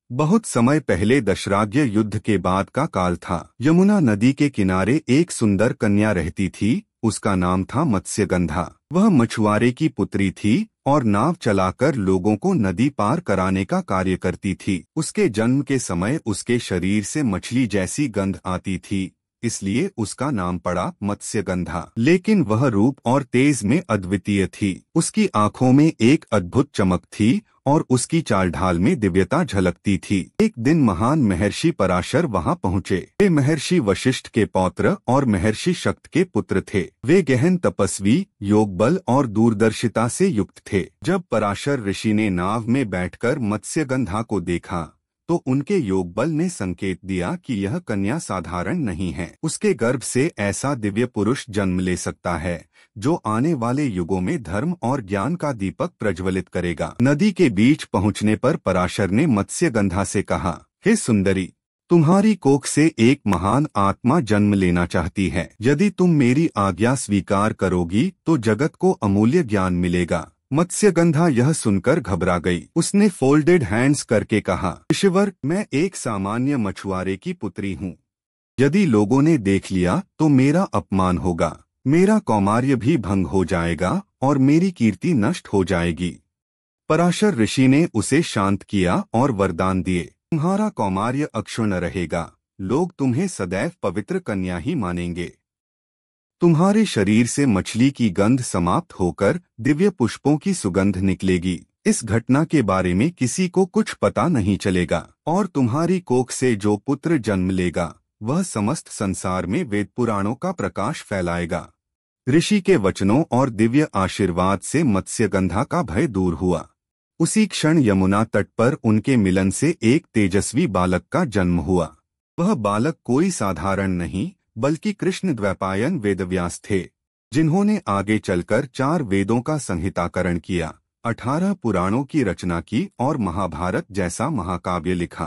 बहुत समय पहले दशराज्य युद्ध के बाद का काल था। यमुना नदी के किनारे एक सुंदर कन्या रहती थी। उसका नाम था मत्स्यगंधा। वह मछुआरे की पुत्री थी और नाव चलाकर लोगों को नदी पार कराने का कार्य करती थी। उसके जन्म के समय उसके शरीर से मछली जैसी गंध आती थी, इसलिए उसका नाम पड़ा मत्स्यगंधा। लेकिन वह रूप और तेज में अद्वितीय थी। उसकी आंखों में एक अद्भुत चमक थी और उसकी चाल ढाल में दिव्यता झलकती थी। एक दिन महान महर्षि पराशर वहां पहुंचे। वे महर्षि वशिष्ठ के पौत्र और महर्षि शक्त के पुत्र थे। वे गहन तपस्वी, योग बल और दूरदर्शिता से युक्त थे। जब पराशर ऋषि ने नाव में बैठकर मत्स्यगंधा को देखा तो उनके योग बल ने संकेत दिया कि यह कन्या साधारण नहीं है। उसके गर्भ से ऐसा दिव्य पुरुष जन्म ले सकता है जो आने वाले युगों में धर्म और ज्ञान का दीपक प्रज्वलित करेगा। नदी के बीच पहुंचने पर पराशर ने मत्स्यगंधा से कहा, हे सुंदरी, तुम्हारी कोख से एक महान आत्मा जन्म लेना चाहती है। यदि तुम मेरी आज्ञा स्वीकार करोगी तो जगत को अमूल्य ज्ञान मिलेगा। मत्स्यगंधा यह सुनकर घबरा गई। उसने फोल्डेड हैंड्स करके कहा, ऋषिवर, मैं एक सामान्य मछुआरे की पुत्री हूँ। यदि लोगों ने देख लिया तो मेरा अपमान होगा, मेरा कौमार्य भी भंग हो जाएगा और मेरी कीर्ति नष्ट हो जाएगी। पराशर ऋषि ने उसे शांत किया और वरदान दिए, तुम्हारा कौमार्य अक्षुण्ण रहेगा, लोग तुम्हें सदैव पवित्र कन्या ही मानेंगे। तुम्हारे शरीर से मछली की गंध समाप्त होकर दिव्य पुष्पों की सुगंध निकलेगी। इस घटना के बारे में किसी को कुछ पता नहीं चलेगा और तुम्हारी कोख से जो पुत्र जन्म लेगा वह समस्त संसार में वेद पुराणों का प्रकाश फैलाएगा। ऋषि के वचनों और दिव्य आशीर्वाद से मत्स्यगंधा का भय दूर हुआ। उसी क्षण यमुना तट पर उनके मिलन से एक तेजस्वी बालक का जन्म हुआ। वह बालक कोई साधारण नहीं बल्कि कृष्ण द्वैपायन वेदव्यास थे, जिन्होंने आगे चलकर 4 वेदों का संहिताकरण किया, 18 पुराणों की रचना की और महाभारत जैसा महाकाव्य लिखा।